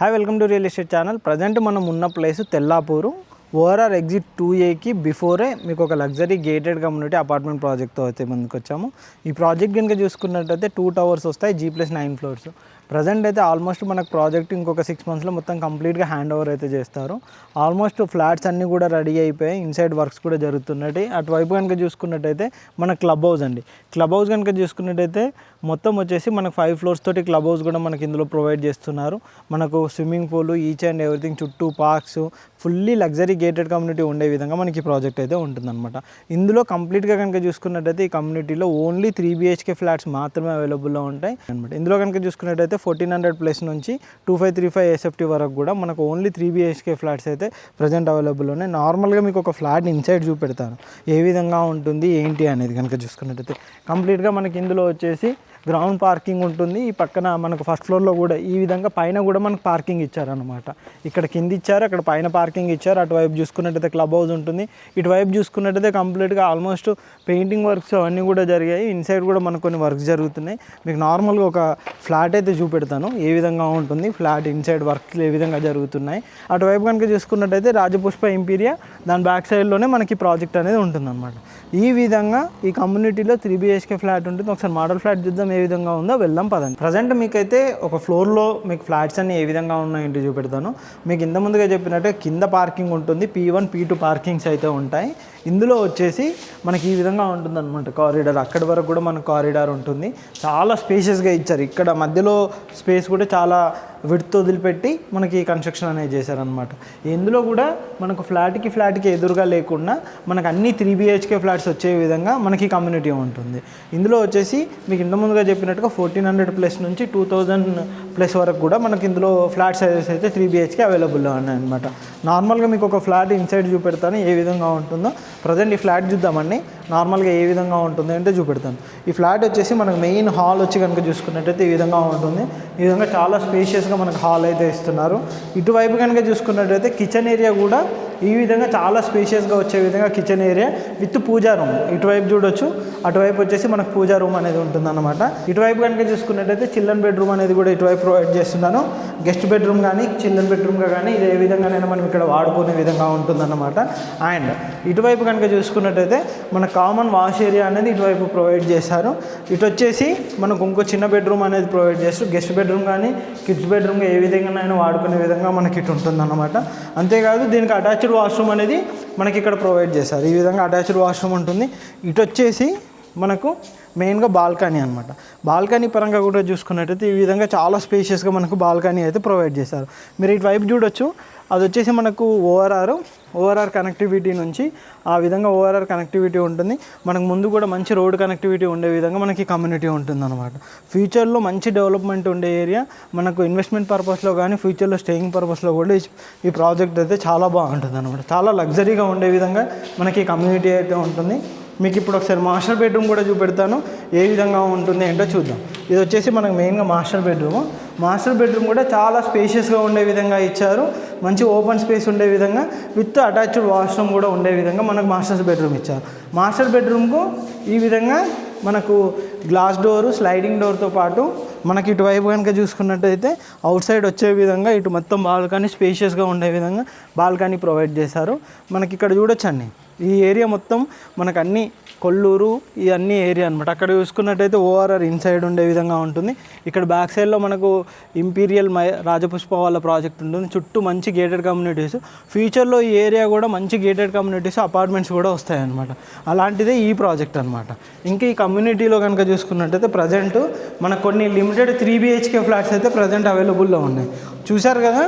Hi welcome to real estate channel. Present మనం ఉన్న place Tellapur ORR exit 2A before మీకు ఒక లగ్జరీ గేటెడ్ కమ్యూనిటీ అపార్ట్మెంట్ ప్రాజెక్ట్తో అయితే ముందుకు వచ్చాము. ఈ ప్రాజెక్ట్ కనుక చూసుకున్నట్టయితే 2 టవర్స్ వస్తాయి, G+9 ఫ్లోర్స్. ప్రజెంట్ అయితే ఆల్మోస్ట్ మనకు ప్రాజెక్ట్ ఇంకొక 6 మంత్స్లో మొత్తం కంప్లీట్గా హ్యాండ్ ఓవర్ అయితే చేస్తారు. ఆల్మోస్ట్ ఫ్లాట్స్ అన్నీ కూడా రెడీ అయిపోయాయి, ఇన్సైడ్ వర్క్స్ కూడా జరుగుతున్నాయి. అటువైపు కనుక చూసుకున్నట్టయితే మన క్లబ్ హౌస్ అండి. క్లబ్ హౌస్ కనుక చూసుకున్నట్టయితే మొత్తం వచ్చేసి మనకు 5 ఫ్లోర్స్ తోటి క్లబ్ హౌస్ కూడా మనకి ఇందులో ప్రొవైడ్ చేస్తున్నారు. మనకు swimming pool, each and everything, చుట్టూ parks, fully luxury gated community ఉండే విధంగా మనకి ప్రాజెక్ట్ అయితే ఉంటుందన్నమాట. ఇందులో కంప్లీట్గా కనుక చూసుకున్నట్టయితే ఈ కమ్యూనిటీలో ఓన్లీ 3 BHK ఫ్లాట్స్ మాత్రమే అవైలబుల్లో ఉంటాయి అనమాట. ఇందులో కనుక చూసుకున్నట్టయితే 1400+ నుంచి 2535 SFT వరకు కూడా మనకు ఓన్లీ 3 BHK ఫ్లాట్స్ అయితే ప్రజెంట్ అవైలబుల్ ఉన్నాయి. నార్మల్గా మీకు ఒక ఫ్లాట్ ఇన్సైడ్ చూపెడతాను ఏ విధంగా ఉంటుంది ఏంటి అనేది కనుక చూసుకున్నట్టయితే కంప్లీట్గా మనకి ఇందులో వచ్చేసి గ్రౌండ్ పార్కింగ్ ఉంటుంది. ఈ పక్కన మనకు ఫస్ట్ ఫ్లోర్లో కూడా ఈ విధంగా పైన కూడా మనకు పార్కింగ్ ఇచ్చారనమాట. ఇక్కడ కింద ఇచ్చారు, అక్కడ పైన పార్కింగ్ ఇచ్చారు. అటువైపు చూసుకున్నట్టయితే క్లబ్ హౌస్ ఉంటుంది. ఇటువైపు చూసుకున్నట్టయితే కంప్లీట్గా ఆల్మోస్ట్ పెయింటింగ్ వర్క్స్ అవన్నీ కూడా జరిగాయి. ఇన్సైడ్ కూడా మనకు కొన్ని వర్క్స్ జరుగుతున్నాయి. మీకు నార్మల్గా ఒక ఫ్లాట్ అయితే చూపెడతాను ఏ విధంగా ఉంటుంది, ఫ్లాట్ ఇన్సైడ్ వర్క్స్ ఏ విధంగా జరుగుతున్నాయి. అటువైపు కనుక చూసుకున్నట్టయితే రాజపుష్ప ఇంపీరియా, దాని బ్యాక్ సైడ్లోనే మనకి ప్రాజెక్ట్ అనేది ఉంటుందన్నమాట. ఈ విధంగా ఈ కమ్యూనిటీలో 3 BHK ఫ్లాట్ ఉంటుంది. ఒకసారి మోడల్ ఫ్లాట్ చూద్దాం ఏ విధంగా ఉందో, వెళ్దాం పదండి. ప్రజెంట్ మీకైతే ఒక ఫ్లోర్లో మీకు ఫ్లాట్స్ అన్ని ఏ విధంగా ఉన్నాయంటే చూపెడతాను. మీకు ఇంత ముందుగా చెప్పినట్టే కింద పార్కింగ్ ఉంటుంది, P1 P2 పార్కింగ్స్ అయితే ఉంటాయి. ఇందులో వచ్చేసి మనకి ఈ విధంగా ఉంటుంది అనమాట కారిడార్. అక్కడి వరకు కూడా మనకు కారిడార్ ఉంటుంది. చాలా స్పేషియస్గా ఇచ్చారు. ఇక్కడ మధ్యలో స్పేస్ కూడా చాలా విడ్త్ వదిలిపెట్టి మనకి కన్స్ట్రక్షన్ అనేది చేశారనమాట. ఇందులో కూడా మనకు ఫ్లాట్కి ఎదురుగా లేకుండా మనకు అన్ని 3 BHK ఫ్లాట్స్ వచ్చే విధంగా మనకి కమ్యూనిటీ ఉంటుంది. ఇందులో వచ్చేసి మీకు ఇంత ముందుగా చెప్పినట్టుగా 1400+ నుంచి 2000+ వరకు కూడా మనకి ఇందులో ఫ్లాట్ సైజెస్ అయితే 3 BHK అవైలబుల్లో ఉన్నాయి అనమాట. నార్మల్గా మీకు ఒక ఫ్లాట్ ఇన్సైడ్ చూపెడతాను ఏ విధంగా ఉంటుందో. ప్రజెంట్ ఈ ఫ్లాట్ చూద్దామండి నార్మల్గా ఏ విధంగా ఉంటుంది అంటే చూపెడతాను. ఈ ఫ్లాట్ వచ్చేసి మనకు మెయిన్ హాల్ వచ్చి కనుక చూసుకున్నట్టయితే ఈ విధంగా ఉంటుంది. ఈ విధంగా చాలా స్పేషియస్గా మనకు హాల్ అయితే ఇస్తున్నారు. ఇటువైపు కనుక చూసుకున్నట్టయితే కిచెన్ ఏరియా కూడా ఈ విధంగా చాలా స్పేషియస్గా వచ్చే విధంగా kitchen area with pooja room ఇటువైపు చూడొచ్చు. అటువైపు వచ్చేసి మనకు పూజా రూమ్ అనేది ఉంటుందన్నమాట. ఇటువైపు కనుక చూసుకున్నట్టయితే చిల్డ్రన్ బెడ్రూమ్ అనేది కూడా ఇటువైపు ప్రొవైడ్ చేస్తున్నాను. గెస్ట్ బెడ్రూమ్ కానీ చిల్డ్రన్ బెడ్రూమ్గా కానీ ఇది ఏ విధంగానైనా మనం ఇక్కడ వాడుకునే విధంగా ఉంటుందన్నమాట. అండ్ ఇటువైపు కనుక చూసుకున్నట్టయితే మన కామన్ వాష్ ఏరియా అనేది ఇటువైపు ప్రొవైడ్ చేశారు. ఇటు వచ్చేసి మనకు ఇంకో చిన్న బెడ్రూమ్ అనేది ప్రొవైడ్ చేస్తారు. గెస్ట్ బెడ్రూమ్ కానీ కిడ్స్ బెడ్రూమ్గా ఏ విధంగానైనా వాడుకునే విధంగా మనకి ఇటు ఉంటుందన్నమాట. అంతేకాదు దీనికి అటాచ్డ్ వాష్రూమ్ అనేది మనకి ఇక్కడ ప్రొవైడ్ చేశారు. ఈ విధంగా అటాచ్డ్ వాష్రూమ్ ఉంటుంది. ఇటు వచ్చేసి మనకు మెయిన్గా బాల్కనీ అనమాట. బాల్కనీ పరంగా కూడా చూసుకున్నట్టయితే ఈ విధంగా చాలా స్పేషియస్గా మనకు బాల్కనీ అయితే ప్రొవైడ్ చేశారు. మీరు ఇటువైపు చూడొచ్చు. అది వచ్చేసి మనకు ఓఆర్ఆర్ కనెక్టివిటీ నుంచి ఆ విధంగా ఓఆర్ఆర్ కనెక్టివిటీ ఉంటుంది. మనకు ముందు కూడా మంచి రోడ్ కనెక్టివిటీ ఉండే విధంగా మనకి కమ్యూనిటీ ఉంటుందన్నమాట. ఫ్యూచర్లో మంచి డెవలప్మెంట్ ఉండే ఏరియా. మనకు ఇన్వెస్ట్మెంట్ పర్పస్లో కానీ ఫ్యూచర్లో స్టేయింగ్ పర్పస్లో కూడా ఈ ప్రాజెక్ట్ అయితే చాలా బాగుంటుంది అనమాట. చాలా లగ్జరీగా ఉండే విధంగా మనకి కమ్యూనిటీ అయితే ఉంటుంది. మీకు ఇప్పుడు ఒకసారి మాస్టర్ బెడ్రూమ్ కూడా చూపెడతాను ఏ విధంగా ఉంటుంది ఏంటో చూద్దాం. ఇది వచ్చేసి మనకు మెయిన్గా మాస్టర్ బెడ్రూమ్ కూడా చాలా స్పేషియస్గా ఉండే విధంగా ఇచ్చారు. మంచి ఓపెన్ స్పేస్ ఉండే విధంగా విత్ అటాచ్డ్ వాష్రూమ్ కూడా ఉండే విధంగా మనకు మాస్టర్ బెడ్రూమ్ ఇచ్చారు. మాస్టర్ బెడ్రూమ్కు ఈ విధంగా మనకు గ్లాస్ డోరు, స్లైడింగ్ డోర్తో పాటు మనకి ఇటువైపు కనుక చూసుకున్నట్టయితే అవుట్ సైడ్ వచ్చే విధంగా ఇటు మొత్తం బాల్కనీ స్పేషియస్గా ఉండే విధంగా బాల్కనీ ప్రొవైడ్ చేశారు. మనకి ఇక్కడ చూడొచ్చండి ఈ ఏరియా మొత్తం మనకు అన్ని కొల్లూరు ఈ అన్ని ఏరియా అనమాట. అక్కడ చూసుకున్నట్టయితే ఓఆర్ఆర్ ఇన్సైడ్ ఉండే విధంగా ఉంటుంది. ఇక్కడ బ్యాక్ సైడ్లో మనకు ఇంపీరియల్ రాజపుష్ప వాళ్ళ ప్రాజెక్ట్ ఉంటుంది. చుట్టూ మంచి గేటెడ్ కమ్యూనిటీస్. ఫ్యూచర్లో ఈ ఏరియా కూడా మంచి గేటెడ్ కమ్యూనిటీస్ అపార్ట్మెంట్స్ కూడా వస్తాయన్నమాట. అలాంటిదే ఈ ప్రాజెక్ట్ అనమాట. ఇంకా ఈ కమ్యూనిటీలో కనుక చూసుకున్నట్టయితే ప్రజెంట్ మనకు కొన్ని లిమిటెడ్ 3 BHK ఫ్లాట్స్ అయితే ప్రజెంట్ అవైలబుల్లో ఉన్నాయి. చూశారు కదా.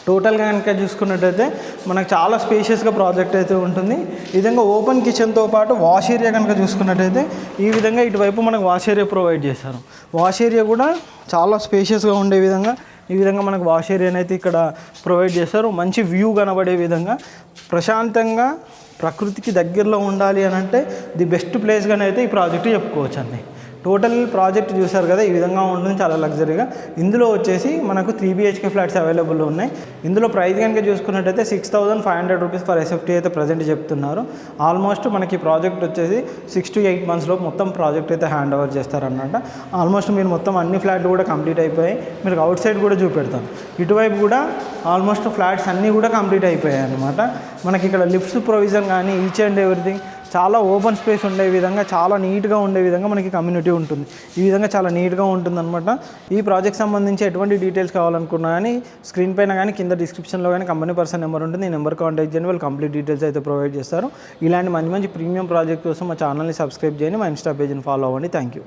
టోటల్గా కనుక చూసుకున్నట్టయితే మనకు చాలా స్పేషియస్గా ప్రాజెక్ట్ అయితే ఉంటుంది. ఈ విధంగా ఓపెన్ కిచెన్తో పాటు వాష్ ఏరియా కనుక చూసుకున్నట్టయితే ఈ విధంగా ఇటువైపు మనకు వాష్ ఏరియా ప్రొవైడ్ చేశారు. వాష్ ఏరియా కూడా చాలా స్పేషియస్గా ఉండే విధంగా ఈ విధంగా మనకు వాష్ ఏరియాని అయితే ఇక్కడ ప్రొవైడ్ చేశారు. మంచి వ్యూ కనబడే విధంగా ప్రశాంతంగా ప్రకృతికి దగ్గరలో ఉండాలి అని అంటే ది బెస్ట్ ప్లేస్గానైతే ఈ ప్రాజెక్టు చెప్పుకోవచ్చు అండి. టోటల్ ప్రాజెక్ట్ చూసారు కదా, ఈ విధంగా ఉంటుంది, చాలా లగ్జరీగా. ఇందులో వచ్చేసి మనకు 3 BHK ఫ్లాట్స్ అవైలబుల్ ఉన్నాయి. ఇందులో ప్రైస్ కనుక చూసుకున్నట్టయితే 6,500 రూపీస్ ఫర్ SFT అయితే ప్రజెంట్ చెప్తున్నారు. ఆల్మోస్ట్ మనకి ప్రాజెక్ట్ వచ్చేసి 6 to 8 months లోపు మొత్తం ప్రాజెక్ట్ అయితే హ్యాండ్ ఓవర్ చేస్తారన్నమాట. ఆల్మోస్ట్ మీరు మొత్తం అన్ని ఫ్లాట్లు కూడా కంప్లీట్ అయిపోయాయి. మీరు అవుట్ సైడ్ కూడా చూపెడతాం, ఇటువైపు కూడా ఆల్మోస్ట్ ఫ్లాట్స్ అన్నీ కూడా కంప్లీట్ అయిపోయాయి అన్నమాట. మనకి ఇక్కడ లిఫ్ట్స్ ప్రొవిజన్ కానీ ఈచ్ అండ్ ఎవ్రీథింగ్ చాలా ఓపెన్ స్పేస్ ఉండే విధంగా, చాలా నీట్గా ఉండే విధంగా మనకి కమ్యూనిటీ ఉంటుంది. ఈ విధంగా చాలా నీట్గా ఉంటుందన్నమాట. ఈ ప్రాజెక్ట్ సంబంధించి ఎటువంటి డీటెయిల్స్ కావాలనుకున్నా కానీ స్క్రీన్ పైన కానీ కింద డిస్క్రిప్షన్లో కానీ కంపెనీ పర్సన్ నెంబర్ ఉంటుంది. ఈ నెంబర్ కాంటాక్ట్ చేయండి, వాళ్ళు కంప్లీట్ డీటెయిల్స్ అయితే ప్రొవైడ్ చేస్తారు. ఇలాంటి మంచి మంచి ప్రీమియం ప్రాజెక్ట్ కోసం మా ఛానల్ని సబ్స్క్రైబ్ చేయండి, మా ఇన్స్టా పేజ్ని ఫాలో అవ్వండి. Thank you.